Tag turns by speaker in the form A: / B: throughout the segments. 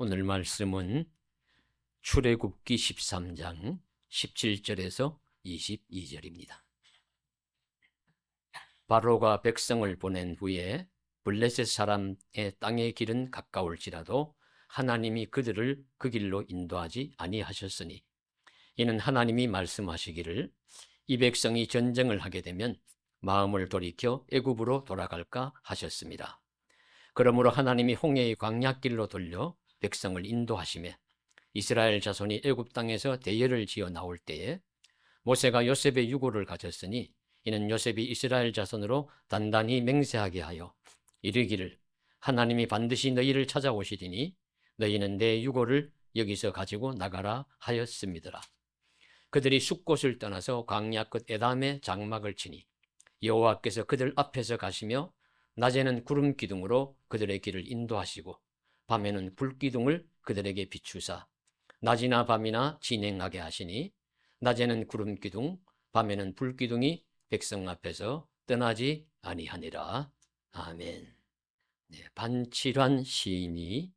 A: 오늘 말씀은 출애굽기 13장 17절에서 22절입니다. 바로가 백성을 보낸 후에 블레셋 사람의 땅의 길은 가까울지라도 하나님이 그들을 그 길로 인도하지 아니하셨으니 이는 하나님이 말씀하시기를 이 백성이 전쟁을 하게 되면 마음을 돌이켜 애굽으로 돌아갈까 하셨습니다. 그러므로 하나님이 홍해의 광야길로 돌려 백성을 인도하시매 이스라엘 자손이 애굽 땅에서 대열을 지어 나올 때에 모세가 요셉의 유고를 가졌으니 이는 요셉이 이스라엘 자손으로 단단히 맹세하게 하여 이르기를 하나님이 반드시 너희를 찾아오시리니 너희는 내 유고를 여기서 가지고 나가라 하였음이더라. 그들이 숫곳을 떠나서 광야 끝 에담에 장막을 치니 여호와께서 그들 앞에서 가시며 낮에는 구름 기둥으로 그들의 길을 인도하시고 밤에는 불 기둥을 그들에게 비추사 낮이나 밤이나 진행하게 하시니 낮에는 구름 기둥 밤에는 불 기둥이 백성 앞에서 떠나지 아니하니라. 아멘. 네, 반칠환 시인이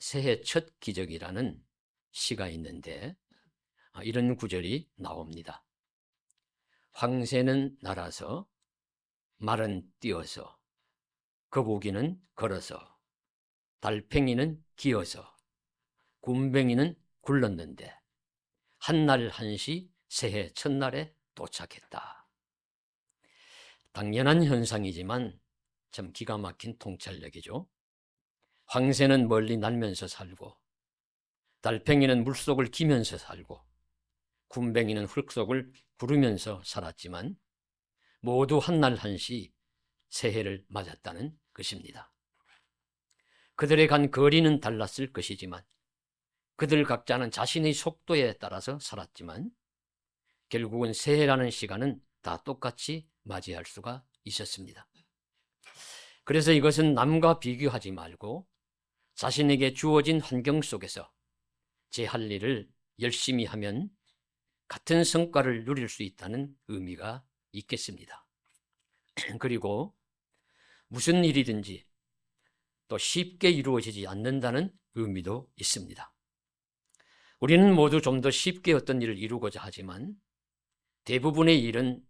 A: 새해 첫 기적이라는 시가 있는데 이런 구절이 나옵니다. 황새는 날아서 말은 뛰어서 거북이는 걸어서 달팽이는 기어서 굼벵이는 굴렀는데 한날 한시 새해 첫날에 도착했다. 당연한 현상이지만 참 기가 막힌 통찰력이죠. 황새는 멀리 날면서 살고 달팽이는 물속을 기면서 살고 굼벵이는 흙속을 구르면서 살았지만 모두 한날 한시 새해를 맞았다는 것입니다. 그들의 간 거리는 달랐을 것이지만 그들 각자는 자신의 속도에 따라서 살았지만 결국은 새해라는 시간은 다 똑같이 맞이할 수가 있었습니다. 그래서 이것은 남과 비교하지 말고 자신에게 주어진 환경 속에서 제 할 일을 열심히 하면 같은 성과를 누릴 수 있다는 의미가 있겠습니다. 그리고 무슨 일이든지 또 쉽게 이루어지지 않는다는 의미도 있습니다. 우리는 모두 좀 더 쉽게 어떤 일을 이루고자 하지만 대부분의 일은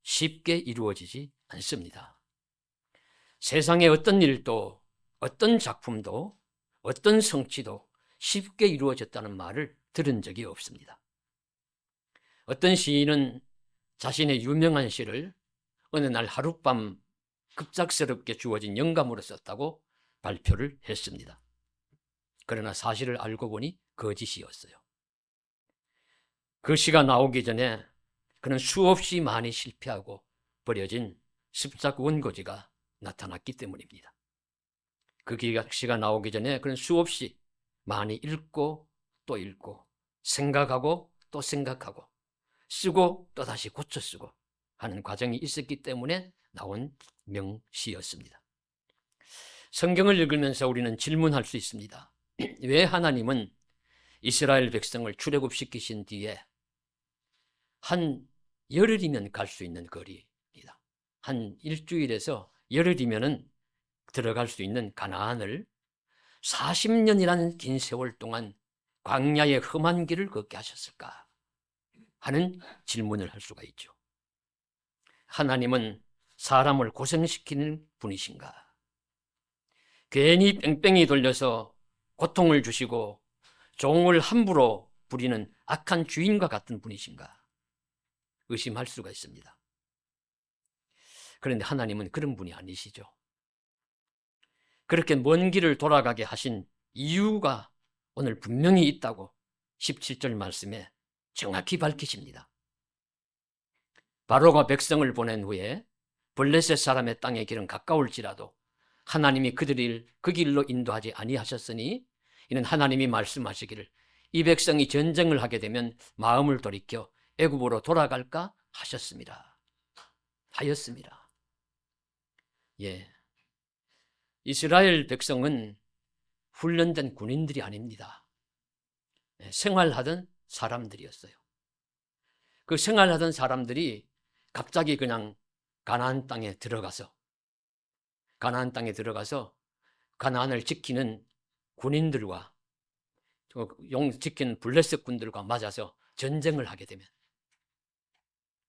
A: 쉽게 이루어지지 않습니다. 세상의 어떤 일도 어떤 작품도 어떤 성취도 쉽게 이루어졌다는 말을 들은 적이 없습니다. 어떤 시인은 자신의 유명한 시를 어느 날 하룻밤 급작스럽게 주어진 영감으로 썼다고 발표를 했습니다. 그러나 사실을 알고 보니 거짓이었어요. 그 시가 나오기 전에 그는 수없이 많이 실패하고 버려진 습작 원고지가 나타났기 때문입니다. 그 시가 나오기 전에 그는 수없이 많이 읽고 또 읽고 생각하고 또 생각하고 쓰고 또 다시 고쳐 쓰고 하는 과정이 있었기 때문에 나온 명시였습니다. 성경을 읽으면서 우리는 질문할 수 있습니다. 왜 하나님은 이스라엘 백성을 출애굽시키신 뒤에 한 열흘이면 갈 수 있는 거리입니다. 한 일주일에서 열흘이면 들어갈 수 있는 가나안을 40년이라는 긴 세월 동안 광야의 험한 길을 걷게 하셨을까 하는 질문을 할 수가 있죠. 하나님은 사람을 고생시키는 분이신가? 괜히 뺑뺑이 돌려서 고통을 주시고 종을 함부로 부리는 악한 주인과 같은 분이신가? 의심할 수가 있습니다. 그런데 하나님은 그런 분이 아니시죠. 그렇게 먼 길을 돌아가게 하신 이유가 오늘 분명히 있다고 17절 말씀에 정확히 밝히십니다. 바로가 백성을 보낸 후에 블레셋 사람의 땅의 길은 가까울지라도 하나님이 그들을 그 길로 인도하지 아니하셨으니 이는 하나님이 말씀하시기를 이 백성이 전쟁을 하게 되면 마음을 돌이켜 애굽으로 돌아갈까 하였습니다. 예, 이스라엘 백성은 훈련된 군인들이 아닙니다. 생활하던 사람들이었어요. 그 생활하던 사람들이 갑자기 그냥 가나안 땅에 들어가서 가나안을 지키는 군인들과 용 지킨 블레셋 군들과 맞아서 전쟁을 하게 되면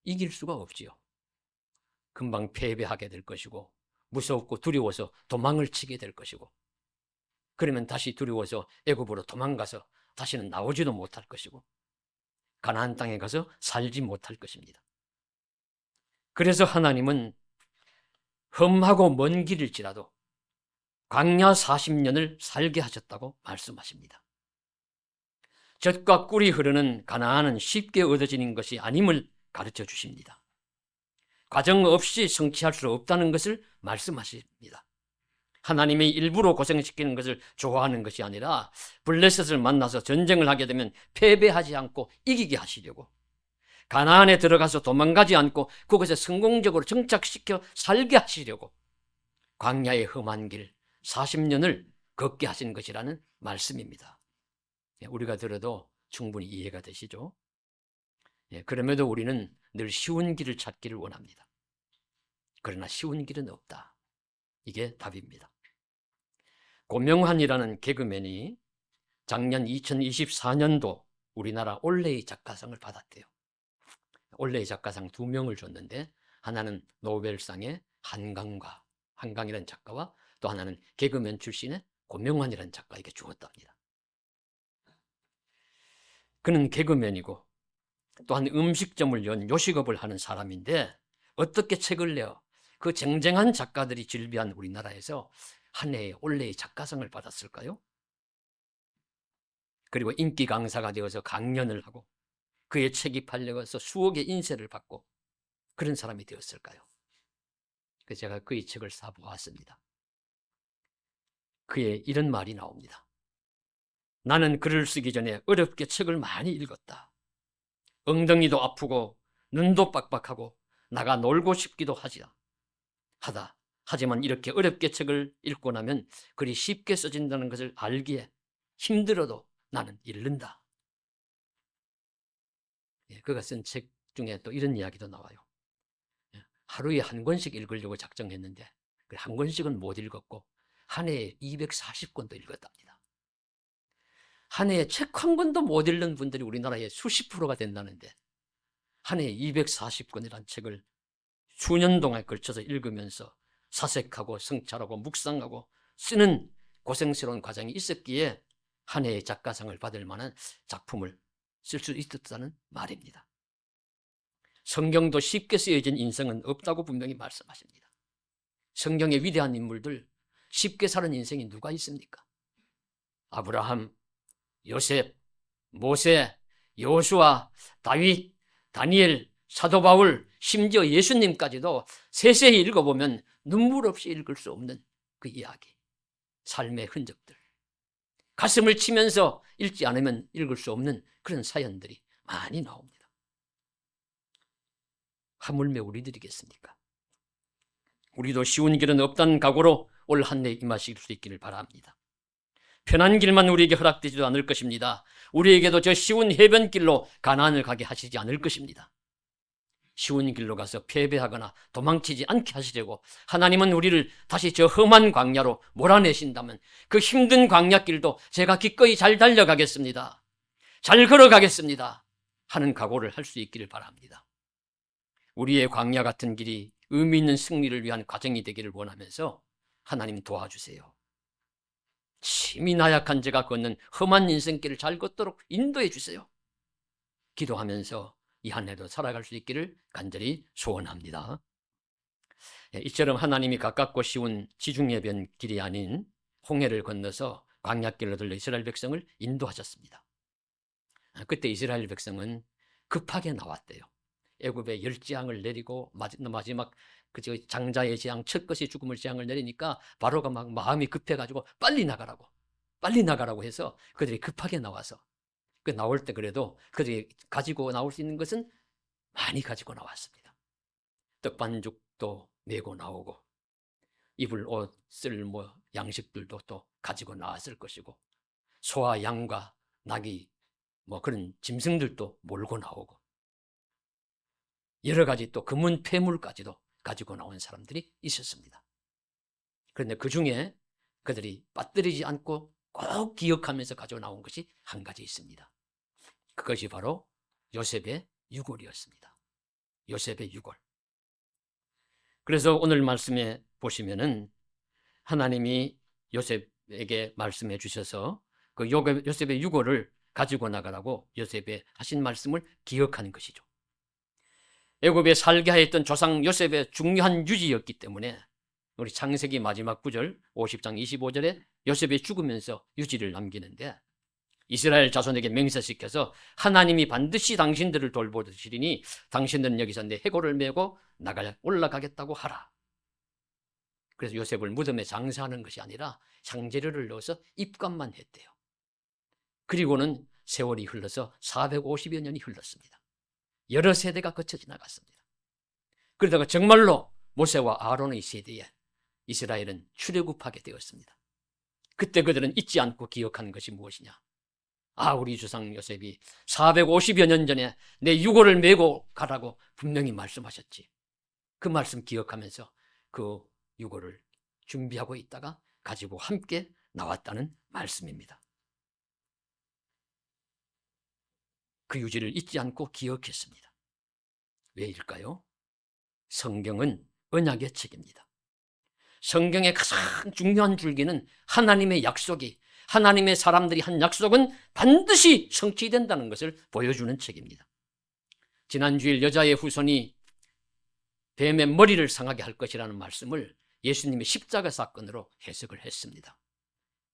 A: 이길 수가 없지요. 금방 패배하게 될 것이고 무섭고 두려워서 도망을 치게 될 것이고 그러면 다시 두려워서 애굽으로 도망가서 다시는 나오지도 못할 것이고 가나안 땅에 가서 살지 못할 것입니다. 그래서 하나님은 험하고 먼 길일지라도 광야 40년을 살게 하셨다고 말씀하십니다. 젖과 꿀이 흐르는 가나안은 쉽게 얻어지는 것이 아님을 가르쳐 주십니다. 과정 없이 성취할 수 없다는 것을 말씀하십니다. 하나님이 일부러 고생시키는 것을 좋아하는 것이 아니라 블레셋을 만나서 전쟁을 하게 되면 패배하지 않고 이기게 하시려고 가나안에 들어가서 도망가지 않고 그곳에 성공적으로 정착시켜 살게 하시려고 광야의 험한 길 40년을 걷게 하신 것이라는 말씀입니다. 우리가 들어도 충분히 이해가 되시죠? 그럼에도 우리는 늘 쉬운 길을 찾기를 원합니다. 그러나 쉬운 길은 없다. 이게 답입니다. 고명환이라는 개그맨이 작년 2024년도 우리나라 올레의 작가상을 받았대요. 올레의 작가상 2명을 줬는데 하나는 노벨상의 한강이라는 작가와 또 하나는 개그맨 출신의 고명환이라는 작가에게 주었답니다. 그는 개그맨이고 또한 음식점을 연 요식업을 하는 사람인데 어떻게 책을 내어 그 쟁쟁한 작가들이 즐비한 우리나라에서 한 해에 올레의 작가상을 받았을까요? 그리고 인기 강사가 되어서 강연을 하고 그의 책이 팔려서 수억의 인세를 받고 그런 사람이 되었을까요? 그래서 제가 그의 책을 사보았습니다. 그의 이런 말이 나옵니다. 나는 글을 쓰기 전에 어렵게 책을 많이 읽었다. 엉덩이도 아프고 눈도 빡빡하고 나가 놀고 싶기도 하다. 하지만 이렇게 어렵게 책을 읽고 나면 글이 쉽게 써진다는 것을 알기에 힘들어도 나는 읽는다. 그가 쓴 책 중에 또 이런 이야기도 나와요. 하루에 한 권씩 읽으려고 작정했는데 한 권씩은 못 읽었고 한 해에 240권도 읽었답니다. 한 해에 책 한 권도 못 읽는 분들이 우리나라에 수십 프로가 된다는데 한 해에 240권이라는 책을 수년 동안 걸쳐서 읽으면서 사색하고 성찰하고 묵상하고 쓰는 고생스러운 과정이 있었기에 한 해의 작가상을 받을 만한 작품을 쓸 수 있었다는 말입니다. 성경도 쉽게 쓰여진 인생은 없다고 분명히 말씀하십니다. 성경의 위대한 인물들 쉽게 사는 인생이 누가 있습니까? 아브라함, 요셉, 모세, 여호수아, 다윗, 다니엘, 사도 바울, 심지어 예수님까지도 세세히 읽어보면 눈물 없이 읽을 수 없는 그 이야기, 삶의 흔적들, 가슴을 치면서 읽지 않으면 읽을 수 없는 그런 사연들이 많이 나옵니다. 하물며 우리들이겠습니까? 우리도 쉬운 길은 없다는 각오로 올 한 해 임하실 수 있기를 바랍니다. 편한 길만 우리에게 허락되지도 않을 것입니다. 우리에게도 저 쉬운 해변길로 가나안을 가게 하시지 않을 것입니다. 쉬운 길로 가서 패배하거나 도망치지 않게 하시려고 하나님은 우리를 다시 저 험한 광야로 몰아내신다면 그 힘든 광야길도 제가 기꺼이 잘 달려가겠습니다. 잘 걸어가겠습니다. 하는 각오를 할 수 있기를 바랍니다. 우리의 광야 같은 길이 의미 있는 승리를 위한 과정이 되기를 원하면서 하나님 도와주세요. 심히 나약한 제가 걷는 험한 인생길을 잘 걷도록 인도해 주세요. 기도하면서 이 한 해도 살아갈 수 있기를 간절히 소원합니다. 이처럼 하나님이 가깝고 쉬운 지중해변 길이 아닌 홍해를 건너서 광야길로 들러 이스라엘 백성을 인도하셨습니다. 그때 이스라엘 백성은 급하게 나왔대요. 애굽의 열재앙을 내리고 마지막 장자의 재앙, 첫것이 죽음을 재앙을 내리니까 바로가 막 마음이 급해가지고 빨리 나가라고 해서 그들이 급하게 나와서 그 나올 때 그래도 그들이 가지고 나올 수 있는 것은 많이 가지고 나왔습니다. 떡반죽도 메고 나오고 입을 옷 쓸 양식들도 또 가지고 나왔을 것이고 소와 양과 낙이 그런 짐승들도 몰고 나오고 여러 가지 또 금은 폐물까지도 가지고 나온 사람들이 있었습니다. 그런데 그 중에 그들이 빠뜨리지 않고 꼭 기억하면서 가져 나온 것이 한 가지 있습니다. 그것이 바로 요셉의 유골이었습니다. 요셉의 유골. 그래서 오늘 말씀에 보시면은 하나님이 요셉에게 말씀해 주셔서 그 요셉의 유골을 가지고 나가라고 요셉에 하신 말씀을 기억하는 것이죠. 애굽에 살게 하였던 조상 요셉의 중요한 유지였기 때문에 우리 창세기 마지막 구절 50장 25절에 요셉이 죽으면서 유지를 남기는데, 이스라엘 자손에게 맹세시켜서 하나님이 반드시 당신들을 돌보시리니 당신들은 여기서 내 해골을 메고 올라가겠다고 하라. 그래서 요셉을 무덤에 장사하는 것이 아니라 향재료를 넣어서 입감만 했대요. 그리고는 세월이 흘러서 450여 년이 흘렀습니다. 여러 세대가 거쳐 지나갔습니다. 그러다가 정말로 모세와 아론의 세대에 이스라엘은 출애굽하게 되었습니다. 그때 그들은 잊지 않고 기억한 것이 무엇이냐? 우리 조상 요셉이 450여 년 전에 내 유골을 메고 가라고 분명히 말씀하셨지. 그 말씀 기억하면서 그 유골을 준비하고 있다가 가지고 함께 나왔다는 말씀입니다. 그 유지를 잊지 않고 기억했습니다. 왜일까요? 성경은 언약의 책입니다. 성경의 가장 중요한 줄기는 하나님의 약속이, 하나님의 사람들이 한 약속은 반드시 성취된다는 것을 보여주는 책입니다. 지난주일 여자의 후손이 뱀의 머리를 상하게 할 것이라는 말씀을 예수님의 십자가 사건으로 해석을 했습니다.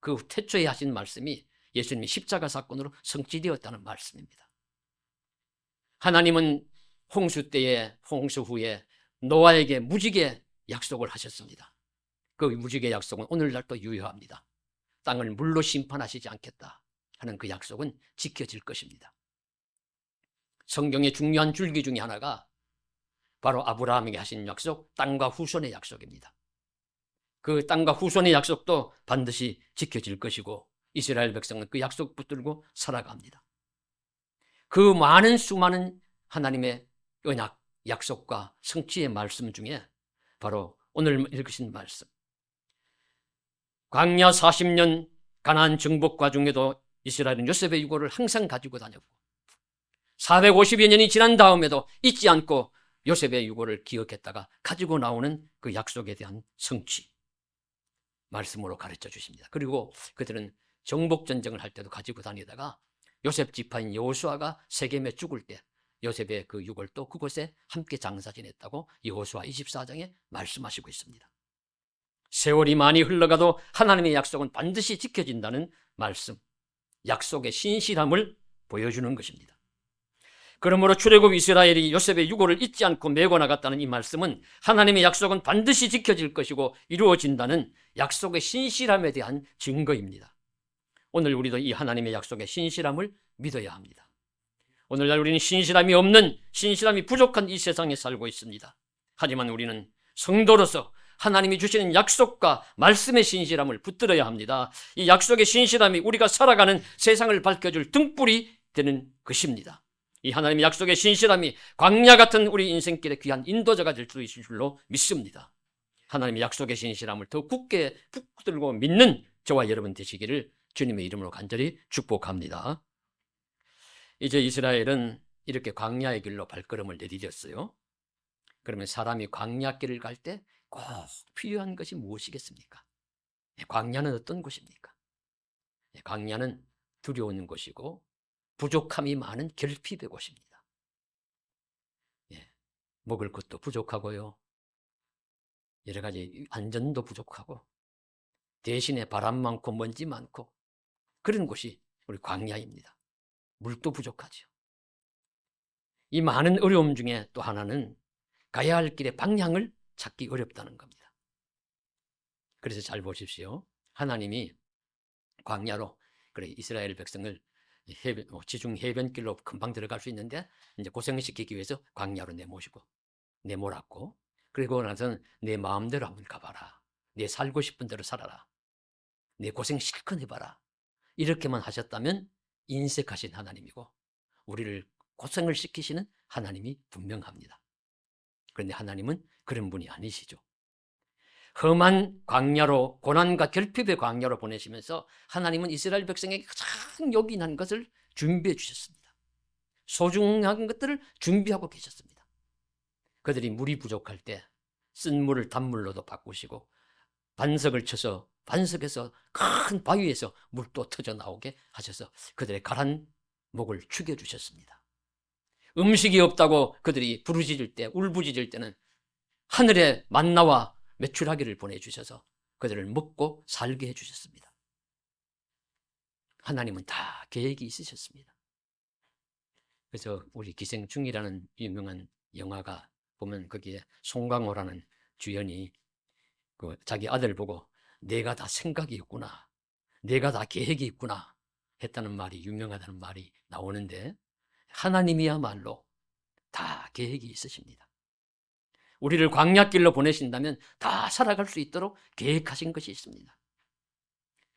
A: 그 태초에 하신 말씀이 예수님의 십자가 사건으로 성취되었다는 말씀입니다. 하나님은 홍수 때에, 홍수 후에 노아에게 무지개 약속을 하셨습니다. 그 무지개 약속은 오늘날도 유효합니다. 땅을 물로 심판하시지 않겠다 하는 그 약속은 지켜질 것입니다. 성경의 중요한 줄기 중에 하나가 바로 아브라함에게 하신 약속, 땅과 후손의 약속입니다. 그 땅과 후손의 약속도 반드시 지켜질 것이고 이스라엘 백성은 그 약속 붙들고 살아갑니다. 그 많은 수많은 하나님의 언약, 약속과 성취의 말씀 중에 바로 오늘 읽으신 말씀, 광야 40년 가나안 정복 과정에도 이스라엘은 요셉의 유골을 항상 가지고 다녔고 450여 년이 지난 다음에도 잊지 않고 요셉의 유골을 기억했다가 가지고 나오는 그 약속에 대한 성취 말씀으로 가르쳐 주십니다. 그리고 그들은 정복 전쟁을 할 때도 가지고 다니다가 요셉 지파인 여호수아가 세겜에 죽을 때 요셉의 그 유골도 그곳에 함께 장사 지냈다고 여호수아 24장에 말씀하시고 있습니다. 세월이 많이 흘러가도 하나님의 약속은 반드시 지켜진다는 말씀, 약속의 신실함을 보여주는 것입니다. 그러므로 출애굽 이스라엘이 요셉의 유골을 잊지 않고 메고 나갔다는 이 말씀은 하나님의 약속은 반드시 지켜질 것이고 이루어진다는 약속의 신실함에 대한 증거입니다. 오늘 우리도 이 하나님의 약속의 신실함을 믿어야 합니다. 오늘날 우리는 신실함이 없는, 신실함이 부족한 이 세상에 살고 있습니다. 하지만 우리는 성도로서 하나님이 주시는 약속과 말씀의 신실함을 붙들어야 합니다. 이 약속의 신실함이 우리가 살아가는 세상을 밝혀줄 등불이 되는 것입니다. 이 하나님의 약속의 신실함이 광야 같은 우리 인생길의 귀한 인도자가 될 수 있을 줄로 믿습니다. 하나님의 약속의 신실함을 더 굳게 붙들고 믿는 저와 여러분 되시기를 주님의 이름으로 간절히 축복합니다. 이제 이스라엘은 이렇게 광야의 길로 발걸음을 내디뎠어요. 그러면 사람이 광야길을 갈 때 꼭 필요한 것이 무엇이겠습니까? 광야는 어떤 곳입니까? 광야는 두려운 곳이고 부족함이 많은 결핍의 곳입니다. 먹을 것도 부족하고요. 여러 가지 안전도 부족하고 대신에 바람 많고 먼지 많고 그런 곳이 우리 광야입니다. 물도 부족하죠. 이 많은 어려움 중에 또 하나는 가야 할 길의 방향을 찾기 어렵다는 겁니다. 그래서 잘 보십시오. 하나님이 광야로 그래 이스라엘 백성을 지중 해변길로 금방 들어갈 수 있는데 이제 고생시키기 위해서 광야로 내몰았고 그리고 나서는 내 마음대로 한번 가봐라. 내 살고 싶은 대로 살아라. 내 고생 실컷 해봐라. 이렇게만 하셨다면 인색하신 하나님이고 우리를 고생을 시키시는 하나님이 분명합니다. 그런데 하나님은 그런 분이 아니시죠. 험한 광야로, 고난과 결핍의 광야로 보내시면서 하나님은 이스라엘 백성에게 가장 요긴한 것을 준비해 주셨습니다. 소중한 것들을 준비하고 계셨습니다. 그들이 물이 부족할 때 쓴 물을 단물로도 바꾸시고, 반석을 쳐서 반석에서 큰 바위에서 물도 터져 나오게 하셔서 그들의 가란 목을 죽여주셨습니다. 음식이 없다고 그들이 부르짖을 때, 울부짖을 때는 하늘에 만나와 메추라기를 보내주셔서 그들을 먹고 살게 해주셨습니다. 하나님은 다 계획이 있으셨습니다. 그래서 우리 기생충이라는 유명한 영화가 보면 거기에 송강호라는 주연이 자기 아들 보고 내가 다 생각이 있구나, 내가 다 계획이 있구나 했다는 말이, 유명하다는 말이 나오는데, 하나님이야말로 다 계획이 있으십니다. 우리를 광야길로 보내신다면 다 살아갈 수 있도록 계획하신 것이 있습니다.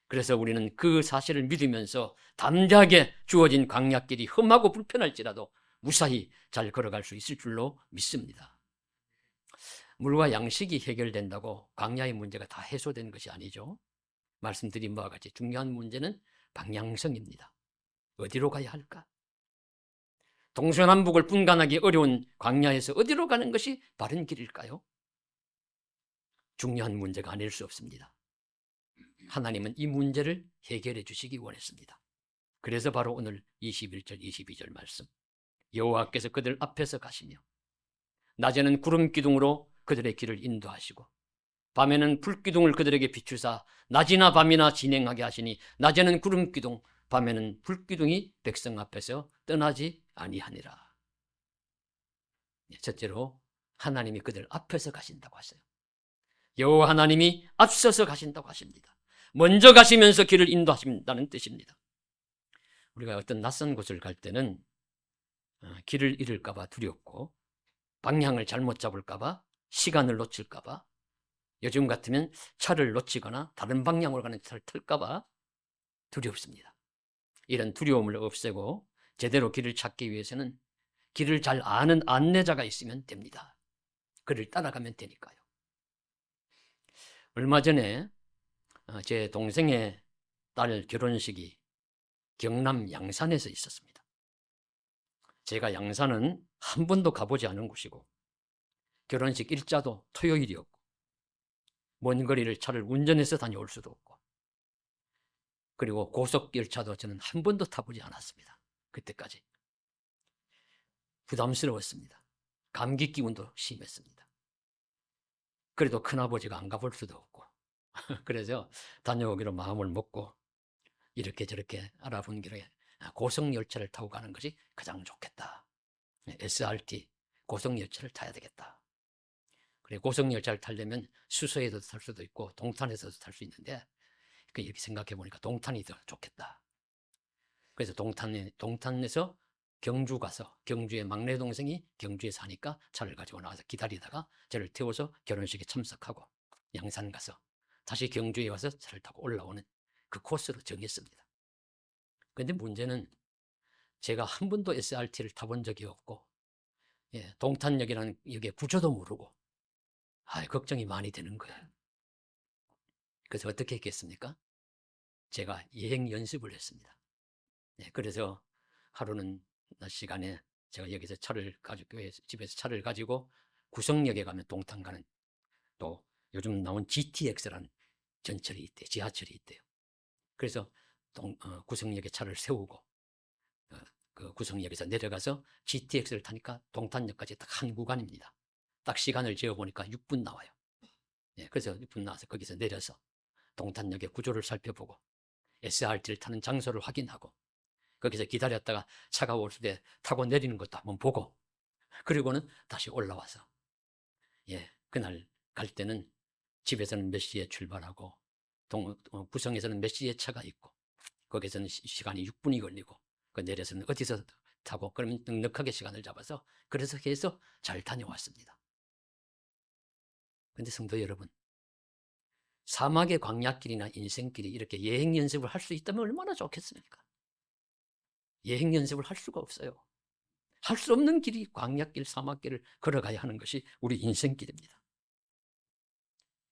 A: 그래서 우리는 그 사실을 믿으면서 담대하게 주어진 광야길이 험하고 불편할지라도 무사히 잘 걸어갈 수 있을 줄로 믿습니다. 물과 양식이 해결된다고 광야의 문제가 다 해소된 것이 아니죠. 말씀드린 바와 같이 중요한 문제는 방향성입니다. 어디로 가야 할까? 동서남북을 분간하기 어려운 광야에서 어디로 가는 것이 바른 길일까요? 중요한 문제가 아닐 수 없습니다. 하나님은 이 문제를 해결해 주시기 원했습니다. 그래서 바로 오늘 21절, 22절 말씀, 여호와께서 그들 앞에서 가시며 낮에는 구름 기둥으로 그들의 길을 인도하시고 밤에는 불 기둥을 그들에게 비추사 낮이나 밤이나 진행하게 하시니 낮에는 구름 기둥, 밤에는 불 기둥이 백성 앞에서 떠나지 아니하니라. 첫째로 하나님이 그들 앞에서 가신다고 하세요. 여호와 하나님이 앞서서 가신다고 하십니다. 먼저 가시면서 길을 인도하신다는 뜻입니다. 우리가 어떤 낯선 곳을 갈 때는 길을 잃을까 봐 두렵고, 방향을 잘못 잡을까 봐, 시간을 놓칠까 봐, 요즘 같으면 차를 놓치거나 다른 방향으로 가는 차를 탈까 봐 두렵습니다. 이런 두려움을 없애고 제대로 길을 찾기 위해서는 길을 잘 아는 안내자가 있으면 됩니다. 그를 따라가면 되니까요. 얼마 전에 제 동생의 딸 결혼식이 경남 양산에서 있었습니다. 제가 양산은 한 번도 가보지 않은 곳이고 결혼식 일자도 토요일이었고 먼 거리를 차를 운전해서 다녀올 수도 없고, 그리고 고속열차도 저는 한 번도 타보지 않았습니다. 그때까지. 부담스러웠습니다. 감기 기운도 심했습니다. 그래도 큰아버지가 안 가볼 수도 없고 그래서 다녀오기로 마음을 먹고 이렇게 저렇게 알아본 길에 고속열차를 타고 가는 것이 가장 좋겠다. SRT 고속열차를 타야 되겠다. 그래, 고속열차를 타려면 수서에도 탈 수도 있고 동탄에서도 탈 수 있는데 이렇게 생각해 보니까 동탄이 더 좋겠다. 그래서 동탄에서 경주 가서, 경주의 막내 동생이 경주에 사니까 차를 가지고 나와서 기다리다가 저를 태워서 결혼식에 참석하고 양산 가서 다시 경주에 와서 차를 타고 올라오는 그 코스로 정했습니다. 그런데 문제는 제가 한 번도 SRT를 타본 적이 없고, 동탄역이라는 역의 구조도 모르고 걱정이 많이 되는 거예요. 그래서 어떻게 했겠습니까? 제가 여행 연습을 했습니다. 그래서 하루는 낮 시간에 제가 여기서 차를 가지고, 집에서 차를 가지고 구성역에 가면 동탄 가는, 또 요즘 나온 GTX라는 전철이 있대요. 지하철이 있대요. 그래서 구성역에 차를 세우고 그 구성역에서 내려가서 GTX를 타니까 동탄역까지 딱 한 구간입니다. 딱 시간을 재어보니까 6분 나와요. 그래서 6분 나와서 거기서 내려서 동탄역의 구조를 살펴보고 SRT를 타는 장소를 확인하고 거기서 기다렸다가 차가 올 때 타고 내리는 것도 한번 보고, 그리고는 다시 올라와서 그날 갈 때는 집에서는 몇 시에 출발하고 구성에서는 몇 시에 차가 있고 거기서는 시간이 6분이 걸리고 내려서는 어디서 타고, 그러면 넉넉하게 시간을 잡아서 그래서 해서 잘 다녀왔습니다. 그런데 성도 여러분, 사막의 광야길이나 인생길이 이렇게 여행 연습을 할 수 있다면 얼마나 좋겠습니까? 여행 연습을 할 수가 없어요. 할 수 없는 길이 광야길, 사막길을 걸어가야 하는 것이 우리 인생길입니다.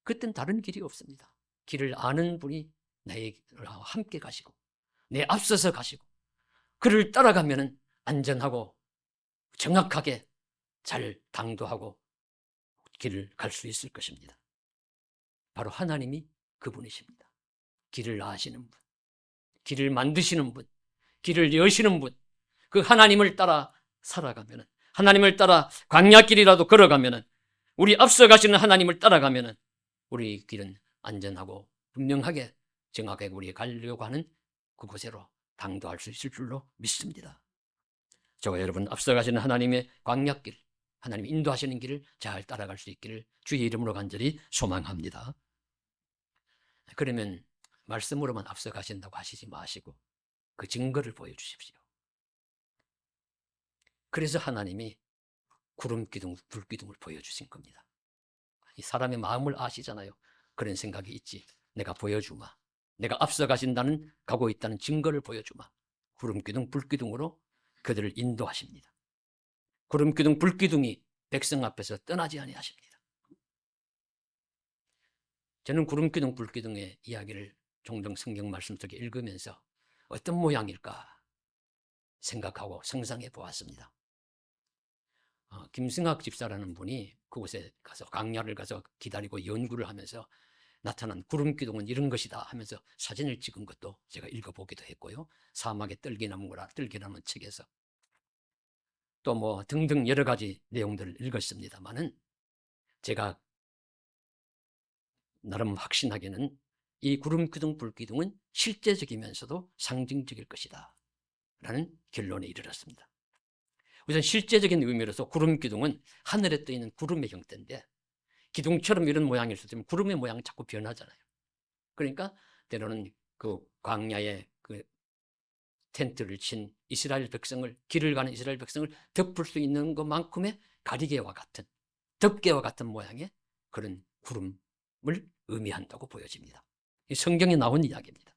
A: 그땐 다른 길이 없습니다. 길을 아는 분이 나와 함께 가시고 내 앞서서 가시고 그를 따라가면 안전하고 정확하게 잘 당도하고 길을 갈 수 있을 것입니다. 바로 하나님이 그분이십니다. 길을 아시는 분, 길을 만드시는 분, 길을 여시는 분, 그 하나님을 따라 살아가면, 하나님을 따라 광야길이라도 걸어가면, 우리 앞서 가시는 하나님을 따라가면 우리 길은 안전하고 분명하게 정확하게 우리가 가려고 하는 그곳으로 당도할 수 있을 줄로 믿습니다. 저와 여러분 앞서 가시는 하나님의 광야길, 하나님이 인도하시는 길을 잘 따라갈 수 있기를 주의 이름으로 간절히 소망합니다. 그러면 말씀으로만 앞서 가신다고 하시지 마시고 그 증거를 보여주십시오. 그래서 하나님이 구름기둥, 불기둥을 보여주신 겁니다. 이 사람의 마음을 아시잖아요. 그런 생각이 있지. 내가 보여주마. 내가 앞서 가신다는, 가고 있다는 증거를 보여주마. 구름기둥, 불기둥으로 그들을 인도하십니다. 구름기둥, 불기둥이 백성 앞에서 떠나지 아니하십니다. 저는 구름기둥, 불기둥의 이야기를 종종 성경 말씀 속에 읽으면서 어떤 모양일까 생각하고 상상해 보았습니다. 김승학 집사라는 분이 그곳에 가서 강야를 가서 기다리고 연구를 하면서 나타난 구름기둥은 이런 것이다 하면서 사진을 찍은 것도 제가 읽어보기도 했고요. 사막의 뜰기나무라 뜰기나무 책에서 또 뭐 등등 여러 가지 내용들을 읽었습니다만은 제가 나름 확신하기는 이 구름기둥 불기둥은 실제적이면서도 상징적일 것이다 라는 결론에 이르렀습니다. 우선 실제적인 의미로서 구름기둥은 하늘에 떠 있는 구름의 형태인데 기둥처럼 이런 모양일 수도 있지만 구름의 모양은 자꾸 변하잖아요. 그러니까 때로는 그 광야에 그 텐트를 친 이스라엘 백성을, 길을 가는 이스라엘 백성을 덮을 수 있는 것만큼의 가리개와 같은, 덮개와 같은 모양의 그런 구름을 의미한다고 보여집니다. 이 성경에 나온 이야기입니다.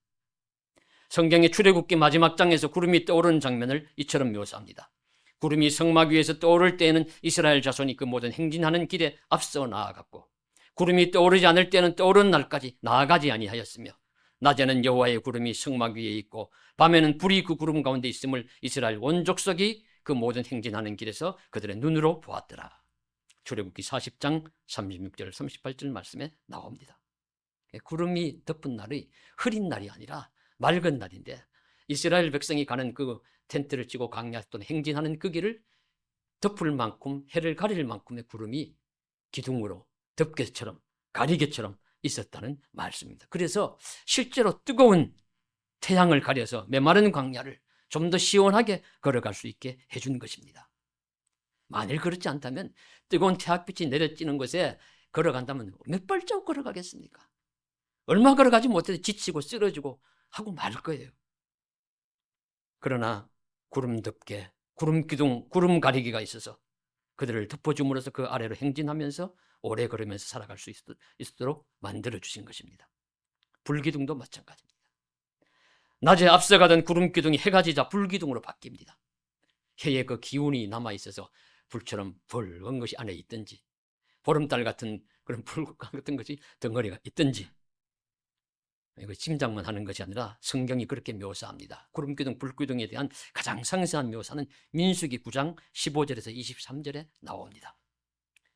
A: 성경의 출애굽기 마지막 장에서 구름이 떠오르는 장면을 이처럼 묘사합니다. 구름이 성막 위에서 떠오를 때에는 이스라엘 자손이 그 모든 행진하는 길에 앞서 나아갔고 구름이 떠오르지 않을 때는 떠오르는 날까지 나아가지 아니하였으며 낮에는 여호와의 구름이 성막 위에 있고 밤에는 불이 그 구름 가운데 있음을 이스라엘 온 족속이 그 모든 행진하는 길에서 그들의 눈으로 보았더라. 출애굽기 40장 36절 38절 말씀에 나옵니다. 구름이 덮은 날이 흐린 날이 아니라 맑은 날인데 이스라엘 백성이 가는 그 텐트를 치고 광야 또는 행진하는 그 길을 덮을 만큼, 해를 가릴 만큼의 구름이 기둥으로 덮개처럼 가리개처럼 있었다는 말씀입니다. 그래서 실제로 뜨거운 태양을 가려서 메마른 광야를 좀 더 시원하게 걸어갈 수 있게 해준 것입니다. 만일 그렇지 않다면 뜨거운 태양빛이 내려지는 곳에 걸어간다면 몇 발자국 걸어가겠습니까? 얼마 걸어가지 못해서 지치고 쓰러지고 하고 말 거예요. 그러나 구름 덮개, 구름 기둥, 구름 가리개가 있어서 그들을 덮어줌으로써 그 아래로 행진하면서 오래 걸으면서 살아갈 수 있도록 만들어주신 것입니다. 불기둥도 마찬가지입니다. 낮에 앞서가던 구름 기둥이 해가 지자 불기둥으로 바뀝니다. 해의 그 기운이 남아있어서 불처럼 붉은 것이 안에 있든지 보름달 같은 그런 불 같은 것이 덩어리가 있든지 이거 짐작만 하는 것이 아니라 성경이 그렇게 묘사합니다. 구름기둥, 불기둥에 대한 가장 상세한 묘사는 민수기 9장 15절에서 23절에 나옵니다.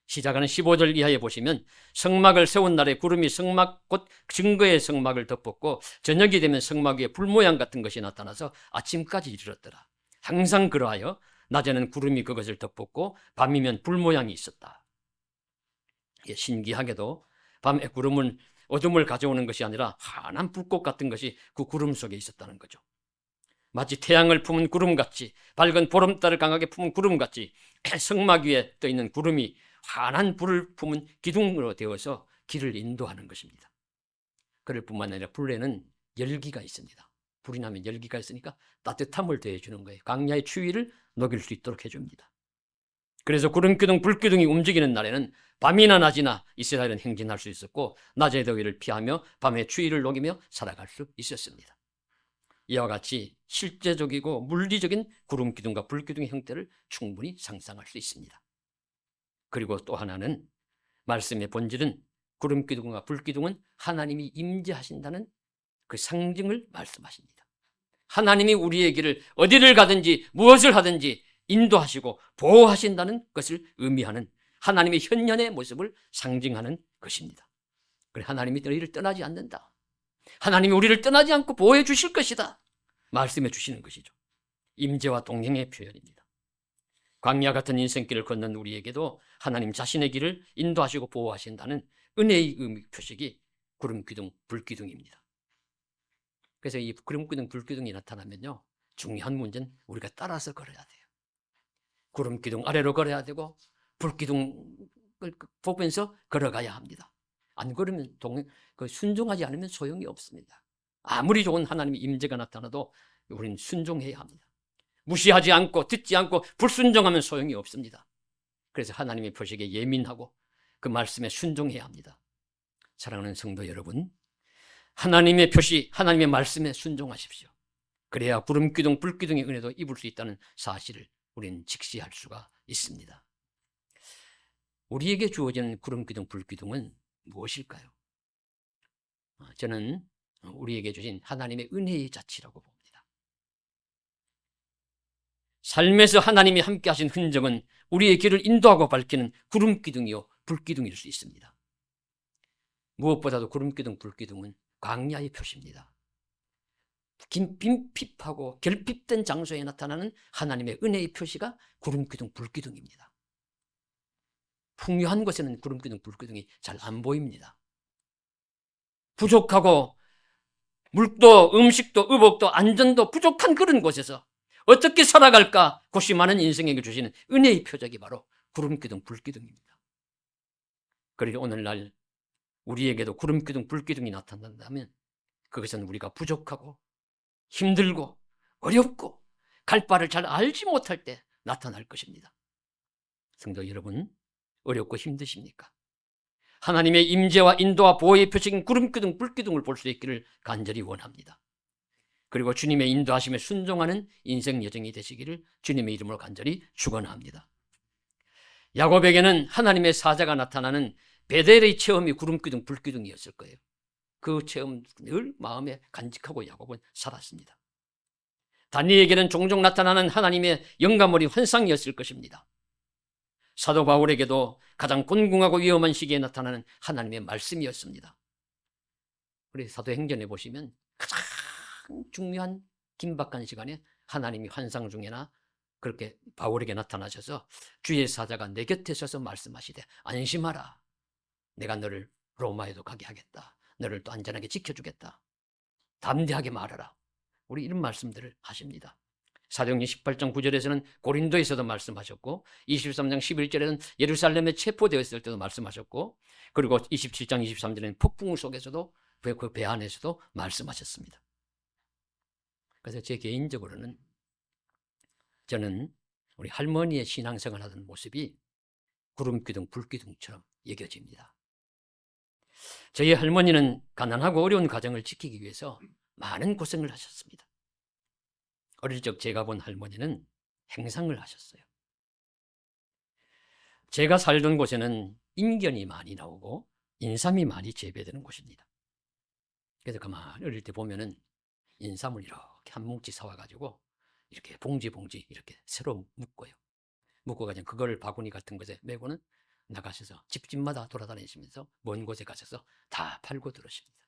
A: 시작하는 15절 이하에 보시면 성막을 세운 날에 구름이 성막 곧 증거의 성막을 덮었고 저녁이 되면 성막 위에 불 모양 같은 것이 나타나서 아침까지 이르렀더라. 항상 그러하여 낮에는 구름이 그것을 덮었고 밤이면 불 모양이 있었다. 신기하게도 밤에 구름은 어둠을 가져오는 것이 아니라 환한 불꽃 같은 것이 그 구름 속에 있었다는 거죠. 마치 태양을 품은 구름같이 밝은 보름달을 강하게 품은 구름같이 성막 위에 떠있는 구름이 환한 불을 품은 기둥으로 되어서 길을 인도하는 것입니다. 그럴 뿐만 아니라 불에는 열기가 있습니다. 불이 나면 열기가 있으니까 따뜻함을 더해주는 거예요. 광야의 추위를 녹일 수 있도록 해줍니다. 그래서 구름기둥, 불기둥이 움직이는 날에는 밤이나 낮이나 이스라엘은 행진할 수 있었고 낮의 더위를 피하며 밤의 추위를 녹이며 살아갈 수 있었습니다. 이와 같이 실제적이고 물리적인 구름기둥과 불기둥의 형태를 충분히 상상할 수 있습니다. 그리고 또 하나는 말씀의 본질은 구름기둥과 불기둥은 하나님이 임재하신다는 그 상징을 말씀하십니다. 하나님이 우리의 길을 어디를 가든지 무엇을 하든지 인도하시고 보호하신다는 것을 의미하는 하나님의 현현의 모습을 상징하는 것입니다. 그래, 하나님이 너희를 떠나지 않는다. 하나님이 우리를 떠나지 않고 보호해 주실 것이다. 말씀해 주시는 것이죠. 임재와 동행의 표현입니다. 광야 같은 인생길을 걷는 우리에게도 하나님 자신의 길을 인도하시고 보호하신다는 은혜의 의미 표식이 구름기둥, 불기둥입니다. 그래서 이 구름기둥, 불기둥이 나타나면요, 중요한 문제는 우리가 따라서 걸어야 돼요. 구름기둥 아래로 걸어야 되고 불기둥을 보면서 걸어가야 합니다. 안 걸으면 순종하지 않으면 소용이 없습니다. 아무리 좋은 하나님의 임재가 나타나도 우리는 순종해야 합니다. 무시하지 않고 듣지 않고 불순종하면 소용이 없습니다. 그래서 하나님의 표식에 예민하고 그 말씀에 순종해야 합니다. 사랑하는 성도 여러분, 하나님의 표시, 하나님의 말씀에 순종하십시오. 그래야 구름기둥, 불기둥의 은혜도 입을 수 있다는 사실을 우리는 직시할 수가 있습니다. 우리에게 주어지는 구름기둥, 불기둥은 무엇일까요? 저는 우리에게 주신 하나님의 은혜의 자치라고 봅니다. 삶에서 하나님이 함께 하신 흔적은 우리의 길을 인도하고 밝히는 구름기둥이요 불기둥일 수 있습니다. 무엇보다도 구름기둥, 불기둥은 광야의 표시입니다. 빈핍하고 결핍된 장소에 나타나는 하나님의 은혜의 표시가 구름기둥, 불기둥입니다. 풍요한 곳에는 구름기둥, 불기둥이 잘 안 보입니다. 부족하고 물도 음식도 의복도 안전도 부족한 그런 곳에서 어떻게 살아갈까 고심하는 인생에게 주시는 은혜의 표적이 바로 구름기둥, 불기둥입니다. 그리고 오늘날 우리에게도 구름기둥, 불기둥이 나타난다면 그것은 우리가 부족하고 힘들고 어렵고 갈 바를 잘 알지 못할 때 나타날 것입니다. 성도 여러분, 어렵고 힘드십니까? 하나님의 임재와 인도와 보호의 표적인 구름기둥, 불기둥을 볼 수 있기를 간절히 원합니다. 그리고 주님의 인도하심에 순종하는 인생 여정이 되시기를 주님의 이름으로 간절히 축원합니다. 야곱에게는 하나님의 사자가 나타나는 베델의 체험이 구름기둥, 불기둥이었을 거예요. 그 체험 늘 마음에 간직하고 야곱은 살았습니다. 다니엘에게는 종종 나타나는 하나님의 영감어린 환상이었을 것입니다. 사도 바울에게도 가장 곤궁하고 위험한 시기에 나타나는 하나님의 말씀이었습니다. 우리 사도행전에 보시면 가장 중요한 긴박한 시간에 하나님이 환상 중에나 그렇게 바울에게 나타나셔서 주의 사자가 내 곁에 서서 말씀하시되 안심하라. 내가 너를 로마에도 가게 하겠다. 너를 또 안전하게 지켜주겠다. 담대하게 말하라. 우리 이런 말씀들을 하십니다. 사도행전 18장 9절에서는 고린도에서도 말씀하셨고 23장 11절에는 예루살렘에 체포되었을 때도 말씀하셨고 그리고 27장 23절에는 폭풍 속에서도 그 배 안에서도 말씀하셨습니다. 그래서 제 개인적으로는 저는 우리 할머니의 신앙생활 하던 모습이 구름기둥, 불기둥처럼 여겨집니다. 저희 할머니는 가난하고 어려운 가정을 지키기 위해서 많은 고생을 하셨습니다. 어릴 적 제가 본 할머니는 행상을 하셨어요. 제가 살던 곳에는 인견이 많이 나오고 인삼이 많이 재배되는 곳입니다. 그래서 가만히 어릴 때 보면은 인삼을 이렇게 한 뭉치 사와가지고 이렇게 봉지 이렇게 새로 묶어요. 묶어가지고 그걸 바구니 같은 것에 메고는 나가셔서 집집마다 돌아다니시면서 먼 곳에 가셔서 다 팔고 들으십니다.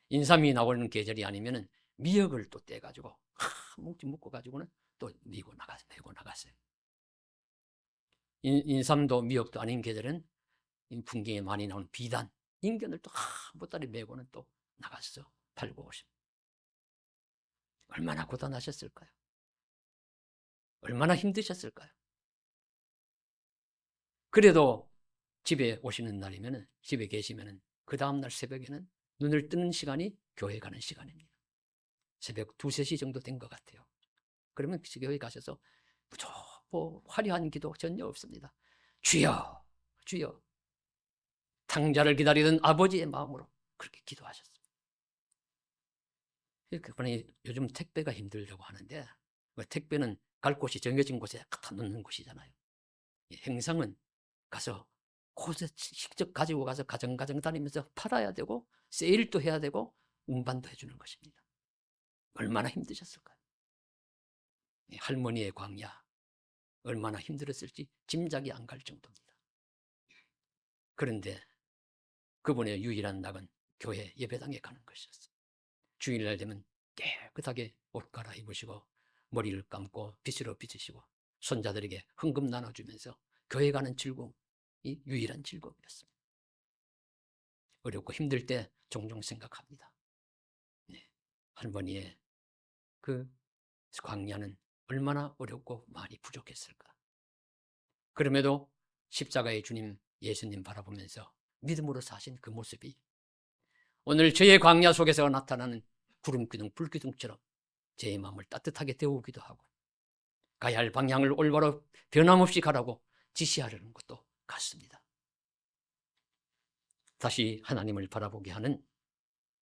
A: 인삼이 나오는 계절이 아니면은 미역을 또 떼가지고 한 뭉치 묶어가지고는 또 메고 나갔어요. 인삼도 미역도 아닌 계절은 풍경에 많이 나오는 비단, 인견을 또 한 보따리 메고는 또 나가서 팔고 오십니다. 얼마나 고단하셨을까요? 얼마나 힘드셨을까요? 그래도 집에 오시는 날이면 집에 계시면 그 다음날 새벽에는 눈을 뜨는 시간이 교회 가는 시간입니다. 새벽 2, 3시 정도 된 것 같아요. 그러면 교회 가셔서 뭐 화려한 기도 전혀 없습니다. 주여, 주여. 탕자를 기다리던 아버지의 마음으로 그렇게 기도하셨습니다. 그러니 요즘 택배가 힘들다고 하는데 택배는 갈 곳이 정해진 곳에 갖다 놓는 곳이잖아요. 행상은 가서 곳에 직접 가지고 가서 가정가정 다니면서 팔아야 되고 세일도 해야 되고 운반도 해주는 것입니다. 얼마나 힘드셨을까요? 할머니의 광야 얼마나 힘들었을지 짐작이 안 갈 정도입니다. 그런데 그분의 유일한 낙은 교회 예배당에 가는 것이었어요. 주일날 되면 깨끗하게 옷 갈아입으시고 머리를 감고 빗으로 빗으시고 손자들에게 헌금 나눠주면서 교회 가는 즐거움이 유일한 즐거움이었습니다. 어렵고 힘들 때 종종 생각합니다. 할머니의 그 광야는 얼마나 어렵고 많이 부족했을까. 그럼에도 십자가의 주님 예수님 바라보면서 믿음으로 사신 그 모습이 오늘 저의 광야 속에서 나타나는 구름기둥 불기둥처럼 제 마음을 따뜻하게 데우기도 하고 가야 할 방향을 올바로 변함없이 가라고 지시하려는 것도 같습니다. 다시 하나님을 바라보게 하는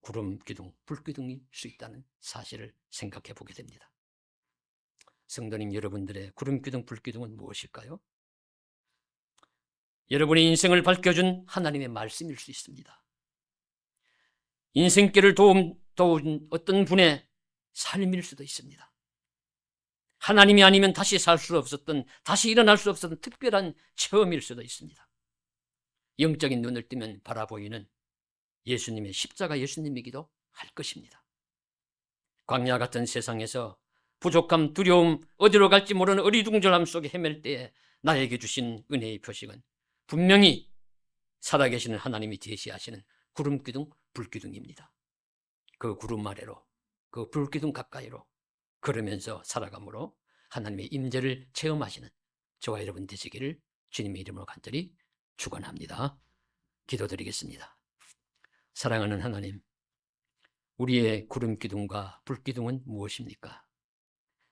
A: 구름기둥 불기둥일 수 있다는 사실을 생각해 보게 됩니다. 성도님 여러분들의 구름기둥 불기둥은 무엇일까요? 여러분의 인생을 밝혀준 하나님의 말씀일 수 있습니다. 인생길을 도운 어떤 분의 삶일 수도 있습니다. 하나님이 아니면 다시 살 수 없었던, 다시 일어날 수 없었던 특별한 체험일 수도 있습니다. 영적인 눈을 뜨면 바라보이는 예수님의 십자가 예수님이기도 할 것입니다. 광야 같은 세상에서 부족함, 두려움, 어디로 갈지 모르는 어리둥절함 속에 헤맬 때에 나에게 주신 은혜의 표식은 분명히 살아계시는 하나님이 제시하시는 구름기둥, 불기둥입니다. 그 구름 아래로, 그 불기둥 가까이로 걸으면서 살아감으로 하나님의 임재를 체험하시는 저와 여러분 되시기를 주님의 이름으로 간절히 축원합니다. 기도드리겠습니다. 사랑하는 하나님, 우리의 구름기둥과 불기둥은 무엇입니까?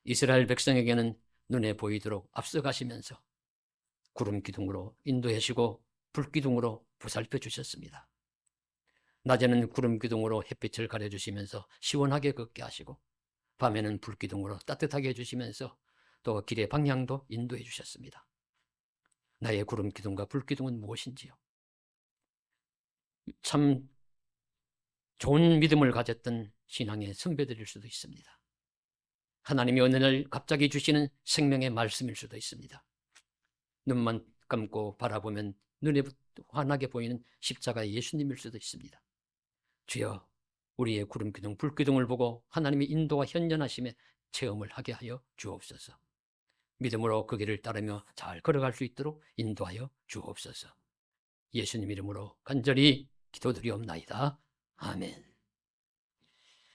A: 이스라엘 백성에게는 눈에 보이도록 앞서가시면서 구름기둥으로 인도하시고 불기둥으로 보살펴 주셨습니다. 낮에는 구름기둥으로 햇빛을 가려주시면서 시원하게 걷게 하시고 밤에는 불기둥으로 따뜻하게 해주시면서 또 길의 방향도 인도해 주셨습니다. 나의 구름기둥과 불기둥은 무엇인지요? 참 좋은 믿음을 가졌던 신앙의 선배들일 수도 있습니다. 하나님이 어느 날 갑자기 주시는 생명의 말씀일 수도 있습니다. 눈만 감고 바라보면 눈에 환하게 보이는 십자가의 예수님일 수도 있습니다. 주여, 우리의 구름기둥, 불기둥을 보고 하나님의 인도와 현존하심에 체험을 하게 하여 주옵소서. 믿음으로 그 길을 따르며 잘 걸어갈 수 있도록 인도하여 주옵소서. 예수님 이름으로 간절히 기도드리옵나이다. 아멘.